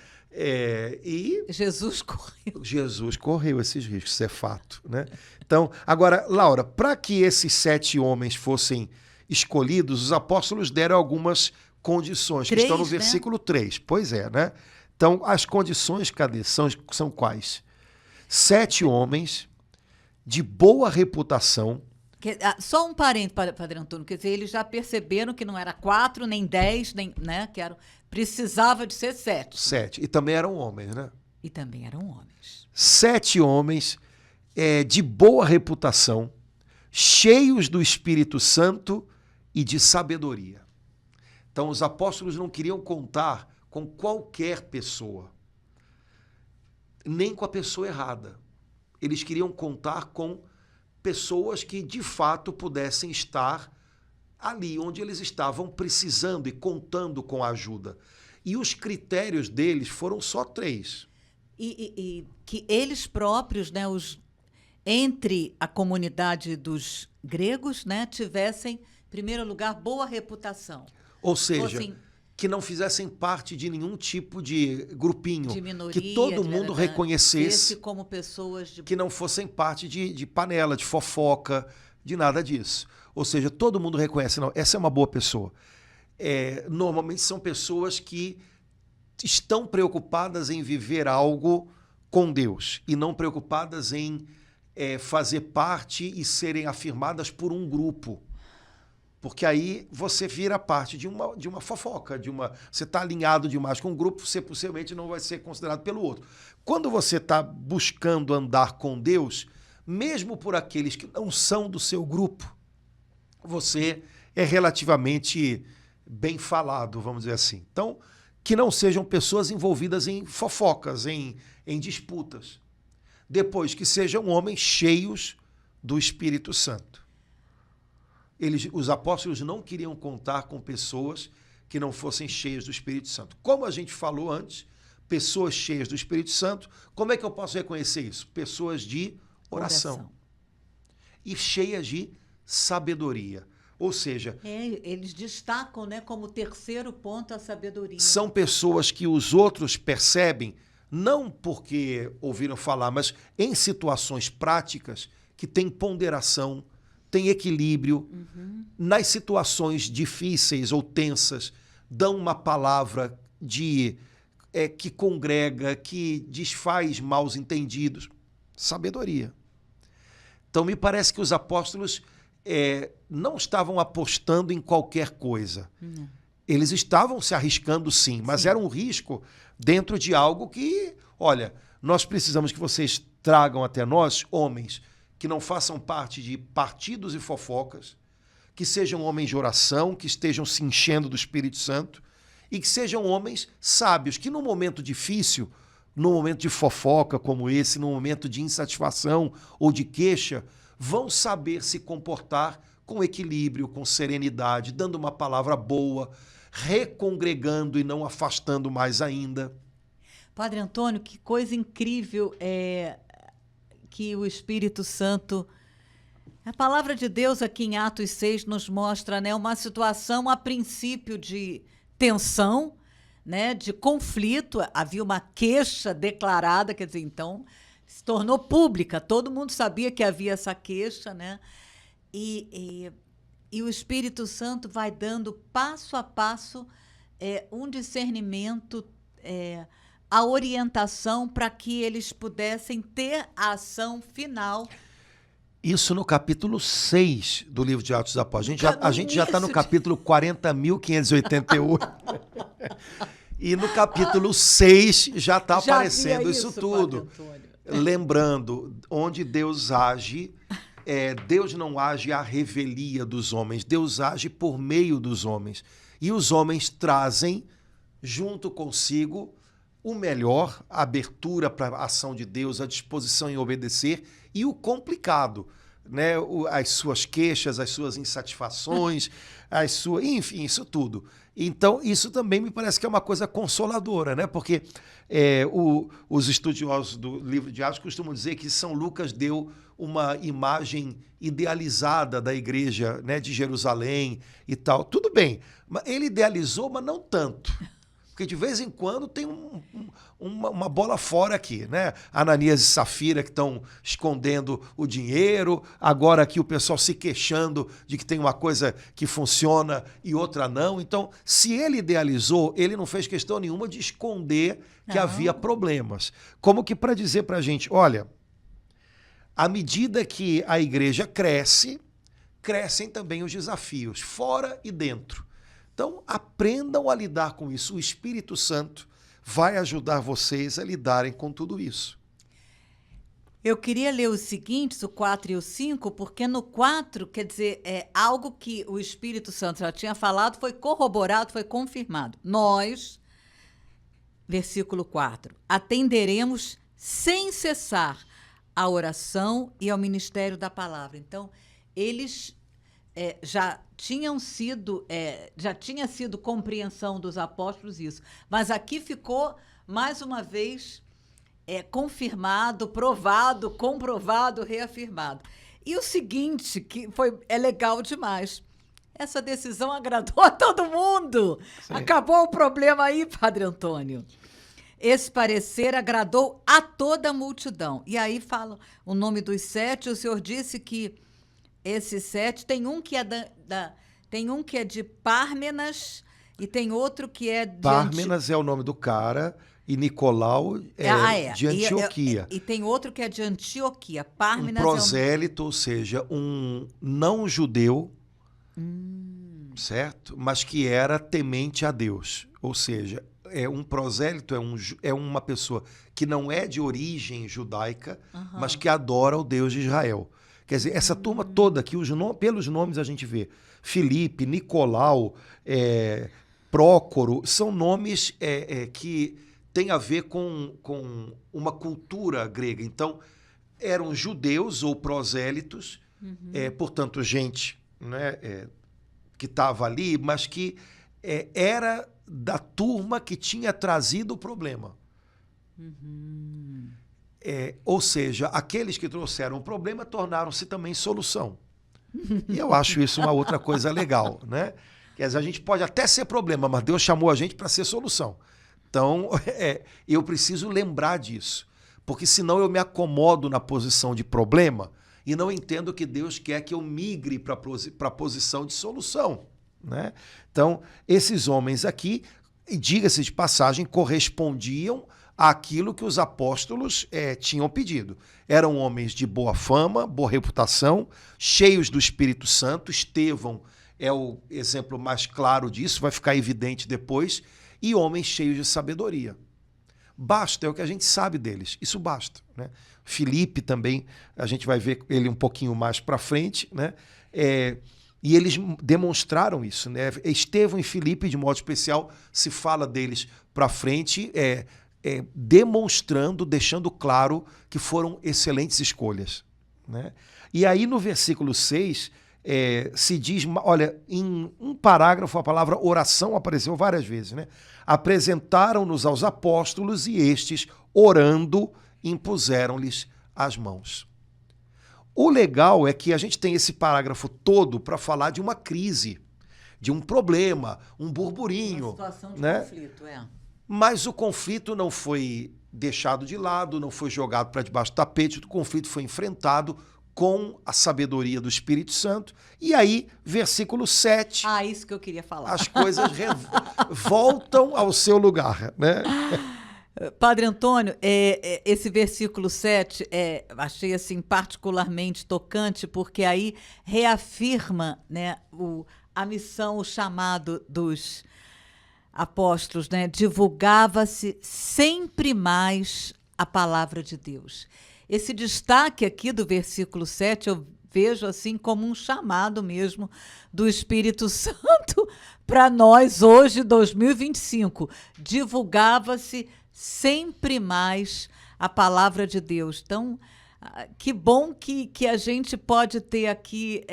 E Jesus correu. Jesus correu esses riscos, isso é fato, né? Então, agora, Laura, para que esses 7 homens fossem escolhidos, os apóstolos deram algumas condições, que estão no versículo 3. Pois é, né? Então, as condições, cadê? São quais? 7 homens de boa reputação. Só um parênteses, Padre Antônio, quer dizer, eles já perceberam que não era 4, nem 10, nem, né, precisava de ser 7. 7. E também eram homens, né? E também eram homens. 7 homens de boa reputação, cheios do Espírito Santo e de sabedoria. Então, os apóstolos não queriam contar com qualquer pessoa, nem com a pessoa errada. Eles queriam contar com pessoas que, de fato, pudessem estar ali onde eles estavam precisando e contando com a ajuda. E os critérios deles foram só 3. E que eles próprios, né, entre a comunidade dos gregos, né, tivessem, em primeiro lugar, boa reputação. Ou seja, que não fizessem parte de nenhum tipo de grupinho, de minoria, que todo mundo reconhecesse como pessoas que não fossem parte de panela, de fofoca, de nada disso. Ou seja, todo mundo reconhece, não, essa é uma boa pessoa. Normalmente são pessoas que estão preocupadas em viver algo com Deus e não preocupadas em fazer parte e serem afirmadas por um grupo. Porque aí você vira parte de uma fofoca, você está alinhado demais com um grupo, você possivelmente não vai ser considerado pelo outro. Quando você está buscando andar com Deus, mesmo por aqueles que não são do seu grupo, você é relativamente bem falado, vamos dizer assim. Então, que não sejam pessoas envolvidas em fofocas, em disputas. Depois, que sejam homens cheios do Espírito Santo. Os apóstolos não queriam contar com pessoas que não fossem cheias do Espírito Santo. Como a gente falou antes, pessoas cheias do Espírito Santo, como é que eu posso reconhecer isso? Pessoas de oração. E cheias de sabedoria. Ou seja... eles destacam, né, como terceiro ponto a sabedoria. São pessoas que os outros percebem, não porque ouviram falar, mas em situações práticas que têm ponderação, tem equilíbrio, nas situações difíceis ou tensas, dão uma palavra que congrega, que desfaz maus entendidos. Sabedoria. Então, me parece que os apóstolos não estavam apostando em qualquer coisa. Eles estavam se arriscando, sim, mas era um risco dentro de algo que, olha, nós precisamos que vocês tragam até nós, homens, que não façam parte de partidos e fofocas, que sejam homens de oração, que estejam se enchendo do Espírito Santo e que sejam homens sábios, que num momento difícil, num momento de fofoca como esse, num momento de insatisfação ou de queixa, vão saber se comportar com equilíbrio, com serenidade, dando uma palavra boa, recongregando e não afastando mais ainda. Padre Antônio, que coisa incrível que o Espírito Santo... A palavra de Deus aqui em Atos 6 nos mostra, né, uma situação a princípio de tensão, né, de conflito, havia uma queixa declarada, quer dizer, então se tornou pública, todo mundo sabia que havia essa queixa, né? E o Espírito Santo vai dando passo a passo um discernimento, a orientação para que eles pudessem ter a ação final. Isso no capítulo 6 do livro de Atos dos Apóstolos. A gente já está no capítulo 40.588. E no capítulo 6 já está aparecendo isso tudo. Lembrando, onde Deus age, Deus não age à revelia dos homens, Deus age por meio dos homens. E os homens trazem junto consigo o melhor, a abertura para a ação de Deus, a disposição em obedecer e o complicado, né? As suas queixas, as suas insatisfações, enfim, isso tudo. Então, isso também me parece que é uma coisa consoladora, né? Porque os estudiosos do livro de Atos costumam dizer que São Lucas deu uma imagem idealizada da igreja, né, de Jerusalém e tal. Tudo bem, mas ele idealizou, mas não tanto. Porque de vez em quando tem uma bola fora aqui, né? Ananias e Safira que estão escondendo o dinheiro, agora aqui o pessoal se queixando de que tem uma coisa que funciona e outra não. Então, se ele idealizou, ele não fez questão nenhuma de esconder que havia problemas. Como que para dizer para a gente, olha, à medida que a igreja cresce, crescem também os desafios, fora e dentro. Então, aprendam a lidar com isso. O Espírito Santo vai ajudar vocês a lidarem com tudo isso. Eu queria ler os seguintes, o 4 e o 5, porque no 4, quer dizer, algo que o Espírito Santo já tinha falado, foi corroborado, foi confirmado. Nós, versículo 4, atenderemos sem cessar à oração e ao ministério da palavra. Então, eles... já tinha sido compreensão dos apóstolos isso, mas aqui ficou mais uma vez confirmado, provado, comprovado, reafirmado. E o seguinte, que é legal demais, essa decisão agradou a todo mundo. Sim. Acabou o problema aí, Padre Antônio. Esse parecer agradou a toda a multidão. E aí fala o nome dos 7, o senhor disse que esses 7, tem um que é de Pármenas e tem outro que é de... Pármenas é o nome do cara e Nicolau de Antioquia. E tem outro que é de Antioquia. Pármenas prosélito, ou seja, um não judeu certo? Mas que era temente a Deus. Ou seja, um prosélito é uma pessoa que não é de origem judaica, mas que adora o Deus de Israel. Quer dizer, essa turma toda aqui, pelos nomes a gente vê, Filipe, Nicolau, Prócoro, são nomes que têm a ver com uma cultura grega. Então, eram judeus ou prosélitos, portanto, gente, né, que estava ali, mas que era da turma que tinha trazido o problema. Ou seja, aqueles que trouxeram o problema tornaram-se também solução. E eu acho isso uma outra coisa legal, né? Quer dizer, a gente pode até ser problema, mas Deus chamou a gente para ser solução. Então, eu preciso lembrar disso, porque senão eu me acomodo na posição de problema e não entendo que Deus quer que eu migre para a posição de solução, né? Então, esses homens aqui, diga-se de passagem, correspondiam àquilo que os apóstolos tinham pedido. Eram homens de boa fama, boa reputação, cheios do Espírito Santo. Estevão é o exemplo mais claro disso, vai ficar evidente depois, e homens cheios de sabedoria. Basta, é o que a gente sabe deles, isso basta, né? Filipe também, a gente vai ver ele um pouquinho mais para frente, né? E eles demonstraram isso, né? Estevão e Filipe, de modo especial, se fala deles para frente, demonstrando, deixando claro que foram excelentes escolhas, né? E aí no versículo 6, se diz, olha, em um parágrafo a palavra oração apareceu várias vezes, né? Apresentaram-nos aos apóstolos e estes, orando, impuseram-lhes as mãos. O legal é que a gente tem esse parágrafo todo para falar de uma crise, de um problema, um burburinho. Uma situação de conflito, Mas o conflito não foi deixado de lado, não foi jogado para debaixo do tapete, o conflito foi enfrentado com a sabedoria do Espírito Santo. E aí, versículo 7... isso que eu queria falar. As coisas voltam ao seu lugar, né? Padre Antônio, esse versículo 7 achei assim particularmente tocante, porque aí reafirma, né, a missão, o chamado dos apóstolos, né? Divulgava-se sempre mais a palavra de Deus. Esse destaque aqui do versículo 7 eu vejo assim como um chamado mesmo do Espírito Santo para nós hoje, 2025. Divulgava-se sempre mais a palavra de Deus. Então, que bom que a gente pode ter aqui,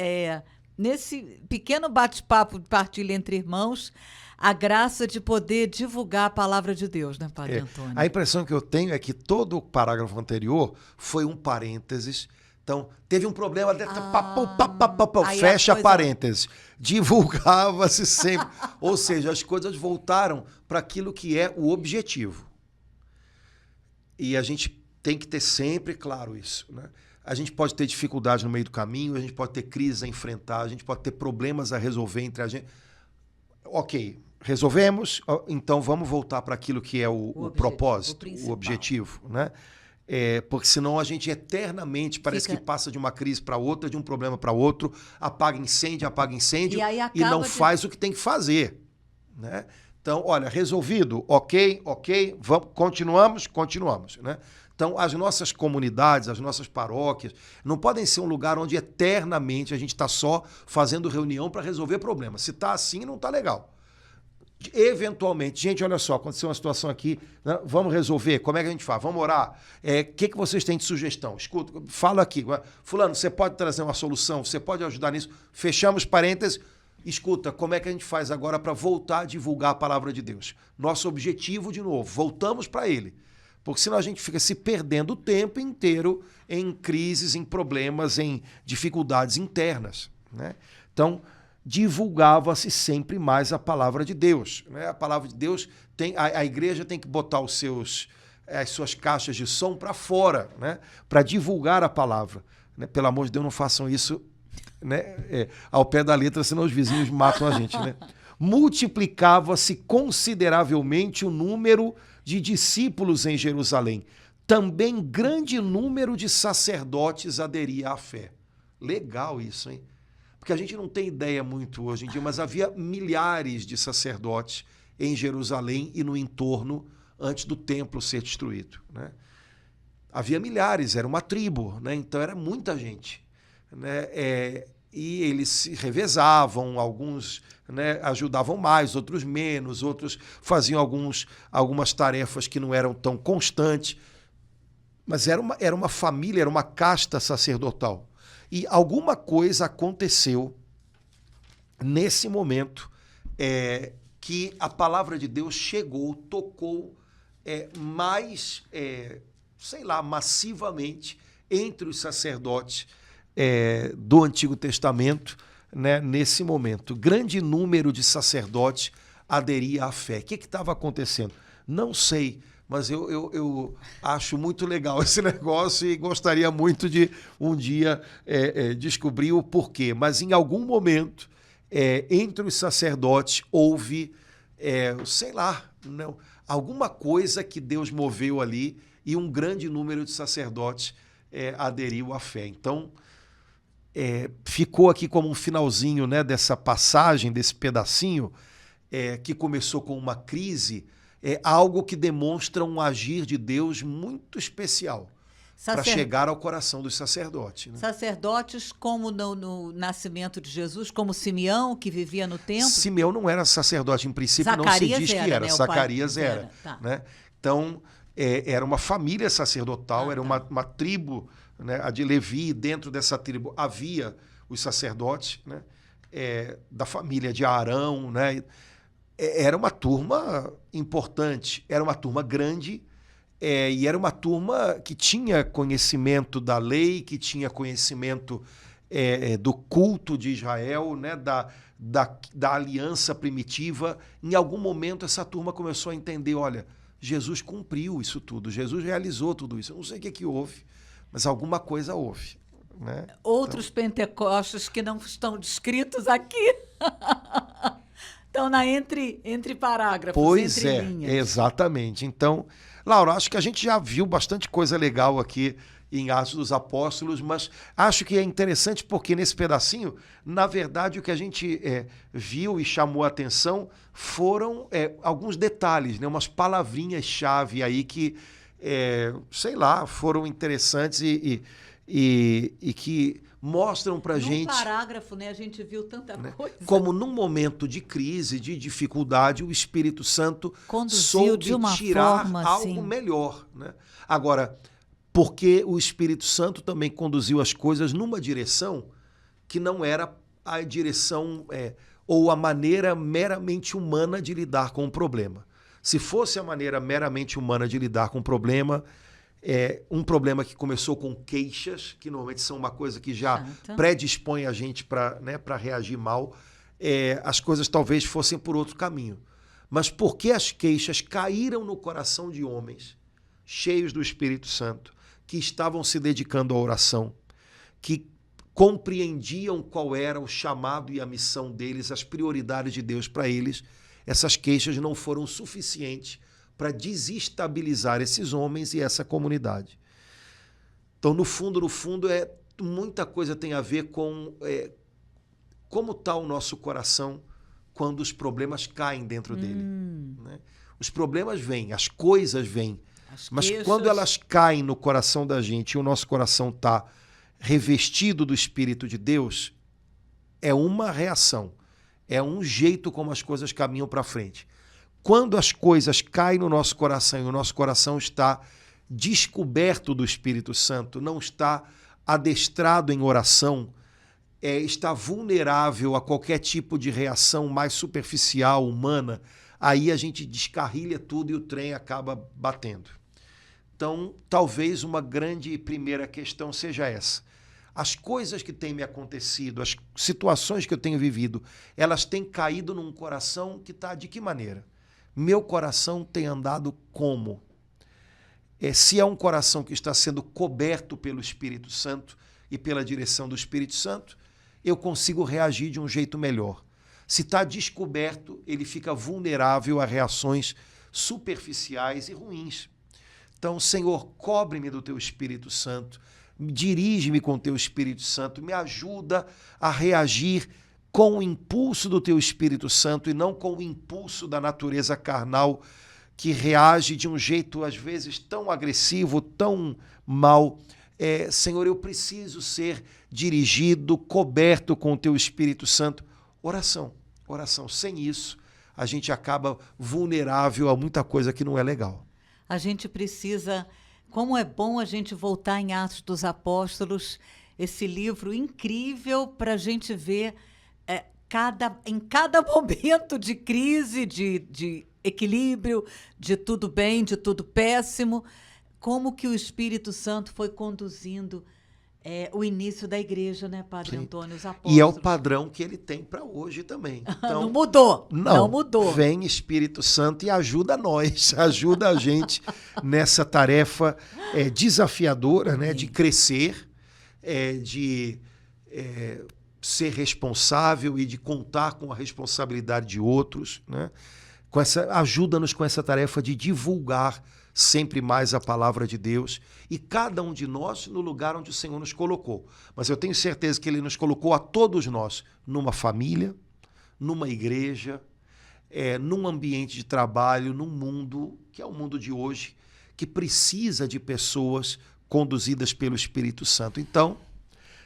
nesse pequeno bate-papo de partilha entre irmãos, a graça de poder divulgar a palavra de Deus, né, Padre Antônio? A impressão que eu tenho é que todo o parágrafo anterior foi um parênteses. Então, teve um problema, fecha parênteses. Divulgava-se sempre. Ou seja, as coisas voltaram para aquilo que é o objetivo. E a gente tem que ter sempre claro isso, né? A gente pode ter dificuldades no meio do caminho, a gente pode ter crises a enfrentar, a gente pode ter problemas a resolver entre a gente. Ok, resolvemos, então vamos voltar para aquilo que é o propósito, o objetivo, né? Porque senão a gente eternamente parece que passa de uma crise para outra, de um problema para outro, apaga incêndio e não faz o que tem que fazer, né? Então, olha, resolvido, ok, vamos, continuamos, né? Então, as nossas comunidades, as nossas paróquias, não podem ser um lugar onde eternamente a gente está só fazendo reunião para resolver problemas. Se está assim, não está legal. Eventualmente, gente, olha só, aconteceu uma situação aqui, né? Vamos resolver, como é que a gente faz? Vamos orar? Que vocês têm de sugestão? Escuta, fala aqui. Fulano, você pode trazer uma solução? Você pode ajudar nisso? Fechamos parênteses. Escuta, como é que a gente faz agora para voltar a divulgar a palavra de Deus? Nosso objetivo, de novo, voltamos para ele. Porque senão a gente fica se perdendo o tempo inteiro em crises, em problemas, em dificuldades internas, né? Então, divulgava-se sempre mais a palavra de Deus, né? A palavra de Deus, a igreja tem que botar as suas caixas de som para fora, né? Para divulgar a palavra, né? Pelo amor de Deus, não façam isso, né? Ao pé da letra, senão os vizinhos matam a gente, né? Multiplicava-se consideravelmente o número de discípulos em Jerusalém. Também grande número de sacerdotes aderia à fé. Legal isso, hein? porque a gente não tem ideia muito hoje em dia, mas havia milhares de sacerdotes em Jerusalém e no entorno antes do templo ser destruído, né? Havia milhares, era uma tribo, né? Então era muita gente, né? E eles se revezavam, alguns, né, ajudavam mais, outros menos, outros faziam algumas tarefas que não eram tão constantes, mas era uma família, era uma casta sacerdotal. E alguma coisa aconteceu nesse momento que a palavra de Deus chegou, tocou mais, sei lá, massivamente entre os sacerdotes do Antigo Testamento, né, nesse momento. Grande número de sacerdotes aderia à fé. O que estava acontecendo? Não sei, mas eu acho muito legal esse negócio e gostaria muito de um dia descobrir o porquê. Mas em algum momento, entre os sacerdotes, houve, sei lá, não, alguma coisa que Deus moveu ali e um grande número de sacerdotes aderiu à fé. Então, ficou aqui como um finalzinho, né, dessa passagem, desse pedacinho, que começou com uma crise, algo que demonstra um agir de Deus muito especial para chegar ao coração dos sacerdotes, né? Sacerdotes como no nascimento de Jesus, como Simeão, que vivia no templo? Simeão não era sacerdote, em princípio Zacarias não se diz que era, né? Zacarias era. Tá. Né? Então, era uma família sacerdotal, era tá. uma tribo, né, a de Levi. Dentro dessa tribo havia os sacerdotes, né, da família de Arão, né? Era uma turma importante, era uma turma grande, e era uma turma que tinha conhecimento da lei, que tinha conhecimento do culto de Israel, né, da aliança primitiva. Em algum momento essa turma começou a entender, olha, Jesus cumpriu isso tudo, Jesus realizou tudo isso. Eu não sei o que houve, mas alguma coisa houve, né? Outros pentecostes que não estão descritos aqui estão entre parágrafos, pois entre linhas. Exatamente. Então, Laura, acho que a gente já viu bastante coisa legal aqui em Atos dos Apóstolos, mas acho que é interessante porque nesse pedacinho, na verdade, o que a gente viu e chamou a atenção foram alguns detalhes, né, umas palavrinhas-chave aí que, sei lá, foram interessantes e que mostram pra gente... Num parágrafo, né, a gente viu tanta coisa. Como num momento de crise, de dificuldade, o Espírito Santo conduziu soube de uma tirar forma, algo assim, melhor, né? Agora, porque o Espírito Santo também conduziu as coisas numa direção que não era a direção ou a maneira meramente humana de lidar com o problema. Se fosse a maneira meramente humana de lidar com o problema... um problema que começou com queixas, que normalmente são uma coisa que já predispõe a gente para, né, para reagir mal, as coisas talvez fossem por outro caminho. Mas porque as queixas caíram no coração de homens cheios do Espírito Santo, que estavam se dedicando à oração, que compreendiam qual era o chamado e a missão deles, as prioridades de Deus para eles, essas queixas não foram suficientes para desestabilizar esses homens e essa comunidade. Então, no fundo, muita coisa tem a ver com como está o nosso coração quando os problemas caem dentro dele. Né? Os problemas vêm, as coisas vêm, mas quando elas caem no coração da gente e o nosso coração está revestido do Espírito de Deus, é uma reação, é um jeito como as coisas caminham para frente. Quando as coisas caem no nosso coração e o nosso coração está descoberto do Espírito Santo, não está adestrado em oração, está vulnerável a qualquer tipo de reação mais superficial, humana, aí a gente descarrilha tudo e o trem acaba batendo. Então, talvez uma grande primeira questão seja essa. As coisas que têm me acontecido, as situações que eu tenho vivido, elas têm caído num coração que está de que maneira? Meu coração tem andado como? Se é um coração que está sendo coberto pelo Espírito Santo e pela direção do Espírito Santo, eu consigo reagir de um jeito melhor. Se está descoberto, ele fica vulnerável a reações superficiais e ruins. Então, Senhor, cobre-me do Teu Espírito Santo, dirige-me com teu Espírito Santo, me ajuda a reagir com o impulso do teu Espírito Santo e não com o impulso da natureza carnal que reage de um jeito, às vezes, tão agressivo, tão mal. Senhor, eu preciso ser dirigido, coberto com o teu Espírito Santo. Oração, oração. Sem isso, a gente acaba vulnerável a muita coisa que não é legal. A gente precisa, como é bom a gente voltar em Atos dos Apóstolos, esse livro incrível para a gente ver em cada momento de crise, de equilíbrio, de tudo bem, de tudo péssimo, como que o Espírito Santo foi conduzindo o início da igreja, né, Padre Sim. Antônio? Os apóstolos. E é o padrão que ele tem para hoje também. Então, não mudou. Não mudou. Vem Espírito Santo e ajuda nós, ajuda a gente nessa tarefa desafiadora, né, de crescer, de ser responsável e de contar com a responsabilidade de outros, né? Ajuda-nos com essa tarefa de divulgar sempre mais a palavra de Deus e cada um de nós no lugar onde o Senhor nos colocou. Mas eu tenho certeza que Ele nos colocou a todos nós numa família, numa igreja, num ambiente de trabalho, num mundo, que é o mundo de hoje, que precisa de pessoas conduzidas pelo Espírito Santo. Então,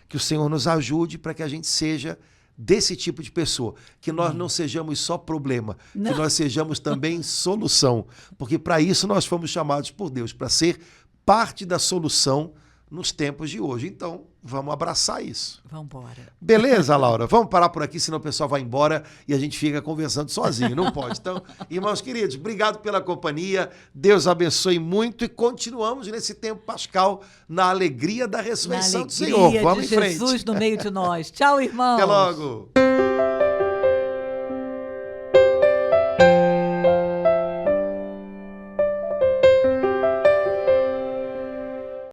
que o Senhor nos ajude para que a gente seja desse tipo de pessoa, que nós não sejamos só problema, que nós sejamos também solução, porque para isso nós fomos chamados por Deus, para ser parte da solução nos tempos de hoje. Então, vamos abraçar isso. Vamos embora. Beleza, Laura? Vamos parar por aqui, senão o pessoal vai embora e a gente fica conversando sozinho, não pode. Então, irmãos queridos, obrigado pela companhia, Deus abençoe muito e continuamos nesse tempo pascal na alegria da ressurreição do Senhor. Vamos em frente. Jesus no meio de nós. Tchau, irmãos. Até logo.